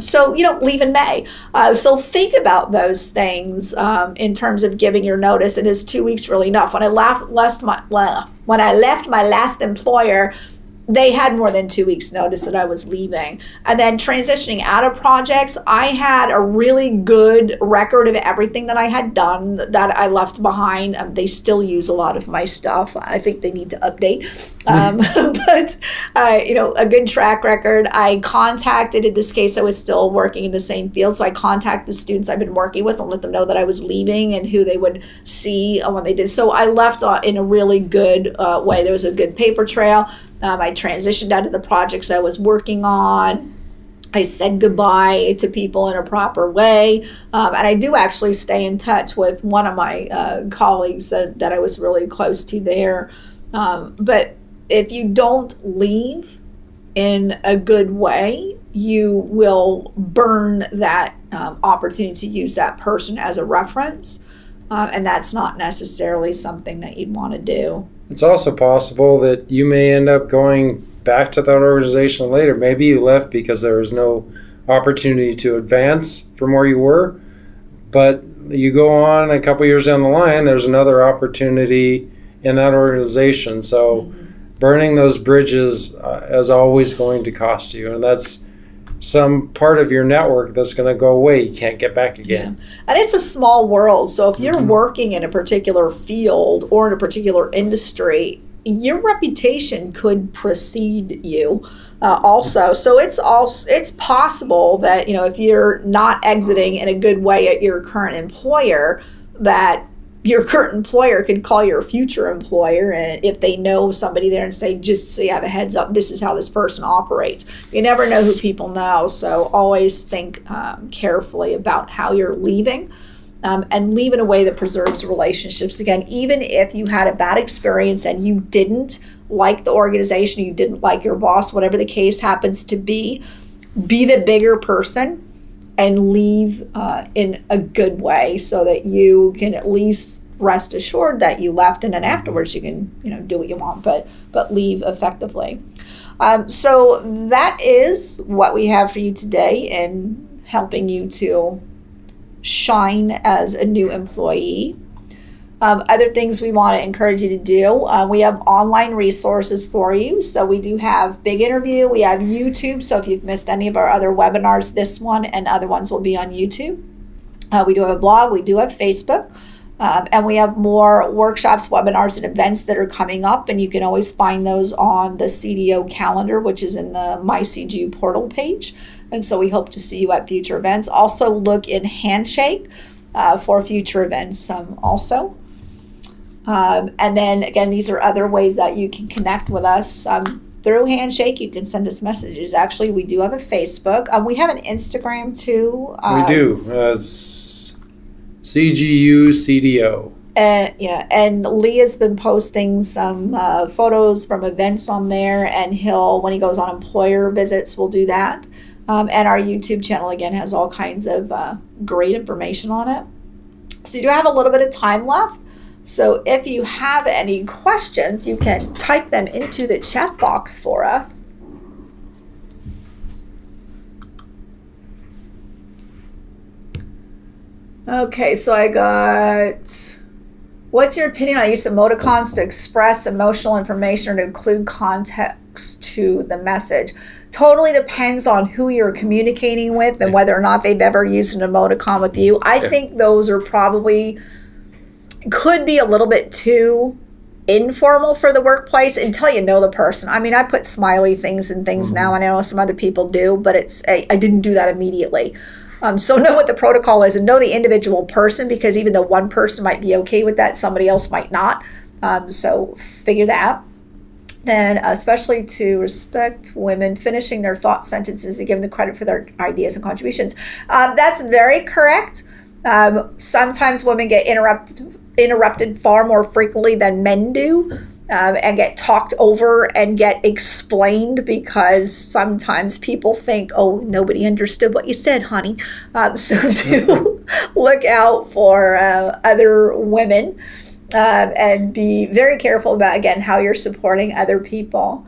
So you don't leave in May. So think about those things in terms of giving your notice. And is 2 weeks really enough? When I left my last employer, they had more than 2 weeks notice that I was leaving. And then transitioning out of projects, I had a really good record of everything that I had done that I left behind. They still use a lot of my stuff. I think they need to update. But, a good track record. I contacted, in this case, I was still working in the same field. So I contacted the students I've been working with and let them know that I was leaving and who they would see when they did. So I left in a really good way. There was a good paper trail. I transitioned out of the projects I was working on. I said goodbye to people in a proper way. And I do actually stay in touch with one of my colleagues that I was really close to there. But if you don't leave in a good way, you will burn that opportunity to use that person as a reference. And that's not necessarily something that you'd want to do. It's also possible that you may end up going back to that organization later. Maybe you left because there was no opportunity to advance from where you were, but you go on a couple years down the line, there's another opportunity in that organization. So burning those bridges is always going to cost you, and that's some part of your network that's going to go away. You can't get back again. Yeah. And it's a small world. So if you're working in a particular field or in a particular industry, your reputation could precede you also. So it's possible that, if you're not exiting in a good way at your current employer, that your current employer could call your future employer, and if they know somebody there, and say, just so you have a heads up, this is how this person operates. You never know who people know, so always think carefully about how you're leaving, and leave in a way that preserves relationships. Again, even if you had a bad experience and you didn't like the organization, you didn't like your boss, whatever the case happens to be the bigger person and leave in a good way, so that you can at least rest assured that you left, and then afterwards you can do what you want, but leave effectively. So that is what we have for you today in helping you to shine as a new employee. Other things we want to encourage you to do, we have online resources for you. So we do have Big Interview, we have YouTube. So if you've missed any of our other webinars, this one and other ones will be on YouTube. We do have a blog, we do have Facebook, and we have more workshops, webinars, and events that are coming up. And you can always find those on the CDO calendar, which is in the MyCGU portal page. And so we hope to see you at future events. Also look in Handshake for future events also. And then again, these are other ways that you can connect with us. Through Handshake, you can send us messages. Actually, we do have a Facebook. We have an Instagram too. We do. It's CGU CDO. And Leah's been posting some photos from events on there, and when he goes on employer visits, we'll do that. And our YouTube channel, again, has all kinds of great information on it. So you do have a little bit of time left. So if you have any questions, you can type them into the chat box for us. Okay, so I got, what's your opinion on use of emoticons to express emotional information or to include context to the message? Totally depends on who you're communicating with and whether or not they've ever used an emoticon with you. I think those are probably, could be a little bit too informal for the workplace until you know the person. I mean, I put smiley things and things now, and I know some other people do, but I didn't do that immediately. So know what the protocol is and know the individual person, because even though one person might be okay with that, somebody else might not. So figure that. And especially to respect women finishing their thought sentences and give them the credit for their ideas and contributions. That's very correct. Sometimes women get interrupted far more frequently than men do, and get talked over and get explained, because sometimes people think, oh, nobody understood what you said, honey. So do look out for other women, and be very careful about, again, how you're supporting other people.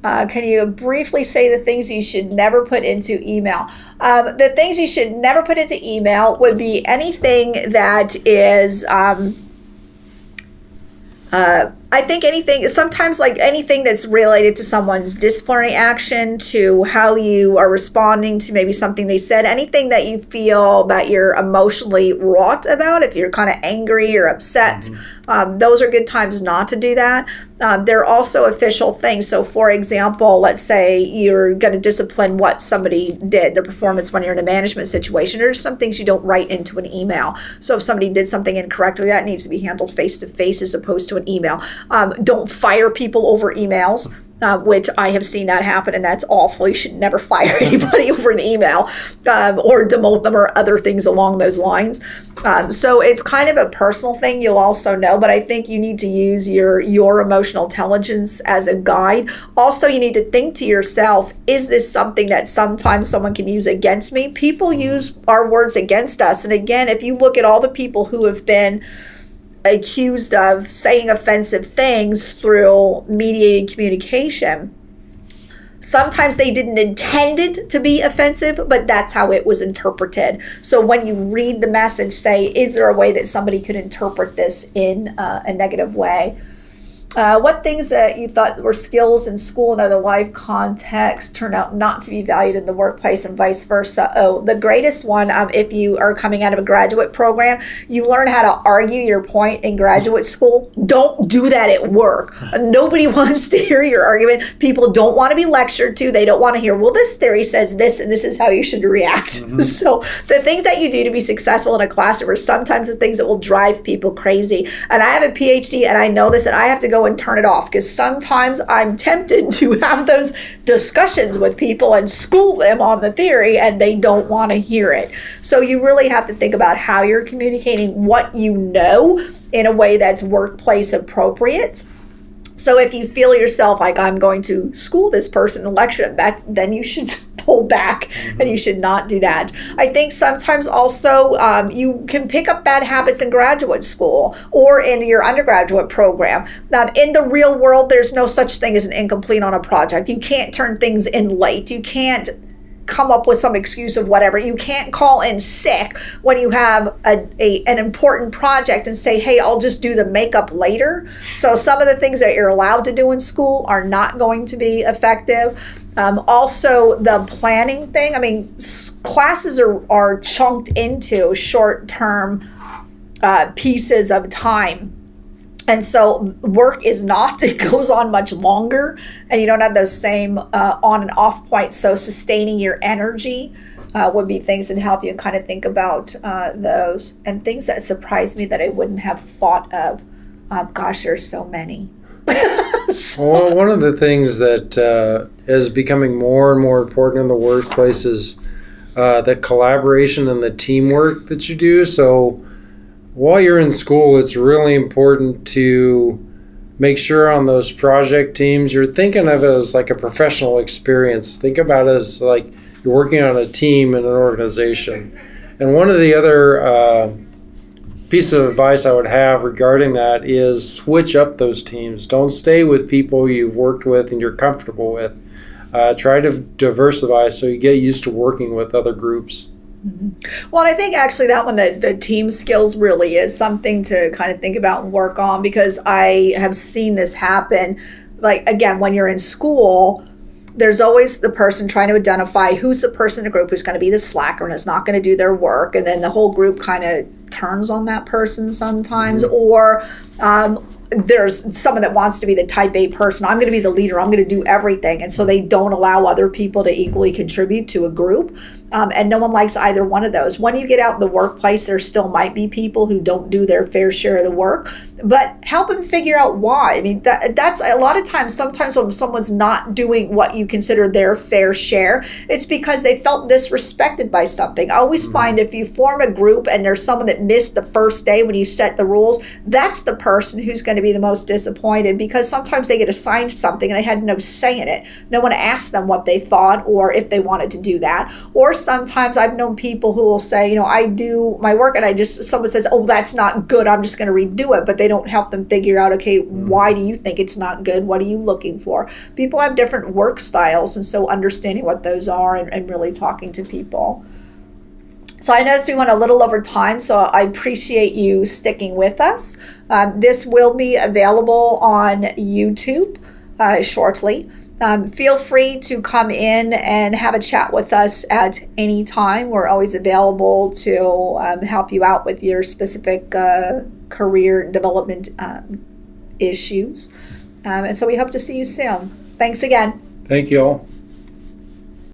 Can you briefly say the things you should never put into email? The things you should never put into email would be anything that is I think sometimes like anything that's related to someone's disciplinary action, to how you are responding to maybe something they said, anything that you feel that you're emotionally wrought about, if you're kind of angry or upset, those are good times not to do that. There are also official things. So for example, let's say you're going to discipline what somebody did, their performance when you're in a management situation. There's some things you don't write into an email. So if somebody did something incorrectly, that needs to be handled face to face as opposed to an email. Don't fire people over emails. Which I have seen that happen, and that's awful. You should never fire anybody over an email or demote them or other things along those lines. So it's kind of a personal thing, you'll also know, but I think you need to use your emotional intelligence as a guide. Also, you need to think to yourself, is this something that sometimes someone can use against me? People use our words against us. And again, if you look at all the people who have been accused of saying offensive things through mediated communication, sometimes they didn't intend it to be offensive, but that's how it was interpreted. So when you read the message, say, is there a way that somebody could interpret this in a negative way? What things that you thought were skills in school and other life contexts turn out not to be valued in the workplace, and vice versa? Oh, the greatest one, if you are coming out of a graduate program, you learn how to argue your point in graduate school. Don't do that at work. Nobody wants to hear your argument. People don't want to be lectured to. They don't want to hear, well, this theory says this, and this is how you should react. So the things that you do to be successful in a classroom are sometimes the things that will drive people crazy. And I have a PhD, and I know this, and I have to go and turn it off, because sometimes I'm tempted to have those discussions with people and school them on the theory, and they don't want to hear it. So you really have to think about how you're communicating what you know in a way that's workplace appropriate. So if you feel yourself like, I'm going to school this person and lecture them, then you should pull back, and you should not do that. I think sometimes also you can pick up bad habits in graduate school or in your undergraduate program. In the real world, there's no such thing as an incomplete on a project. You can't turn things in late. You can't come up with some excuse of whatever. You can't call in sick when you have an important project and say, hey, I'll just do the makeup later. So some of the things that you're allowed to do in school are not going to be effective. Also, the planning thing. I mean, classes are chunked into short-term pieces of time. And so work is not, it goes on much longer, and you don't have those same on and off points. So sustaining your energy would be things that help you kind of think about those. And things that surprised me that I wouldn't have thought of. Gosh, there's so many. Well, one of the things that is becoming more and more important in the workplace is the collaboration and the teamwork that you do. So while you're in school, it's really important to make sure on those project teams, you're thinking of it as like a professional experience. Think about it as like you're working on a team in an organization. And one of the other piece of advice I would have regarding that is switch up those teams. Don't stay with people you've worked with and you're comfortable with. Try to diversify so you get used to working with other groups. Mm-hmm. Well, and I think actually that one, the team skills really is something to kind of think about and work on, because I have seen this happen. Like, again, when you're in school, there's always the person trying to identify who's the person in the group who's going to be the slacker and is not going to do their work. And then the whole group kind of turns on that person sometimes. Mm-hmm. Or there's someone that wants to be the type A person. I'm going to be the leader. I'm going to do everything. And so they don't allow other people to equally contribute to a group. And no one likes either one of those. When you get out in the workplace, there still might be people who don't do their fair share of the work, but help them figure out why. I mean, that's a lot of times, sometimes when someone's not doing what you consider their fair share, it's because they felt disrespected by something. I always find if you form a group and there's someone that missed the first day when you set the rules, that's the person who's going to be the most disappointed, because sometimes they get assigned something and they had no say in it. No one asked them what they thought or if they wanted to do that. Or sometimes I've known people who will say, I do my work and someone says, oh, that's not good, I'm just going to redo it. But they don't help them figure out, okay, why do you think it's not good? What are you looking for? People have different work styles. And so understanding what those are and really talking to people. So I noticed we went a little over time, so I appreciate you sticking with us. This will be available on YouTube shortly. Feel free to come in and have a chat with us at any time. We're always available to help you out with your specific career development issues. And so we hope to see you soon. Thanks again. Thank you all.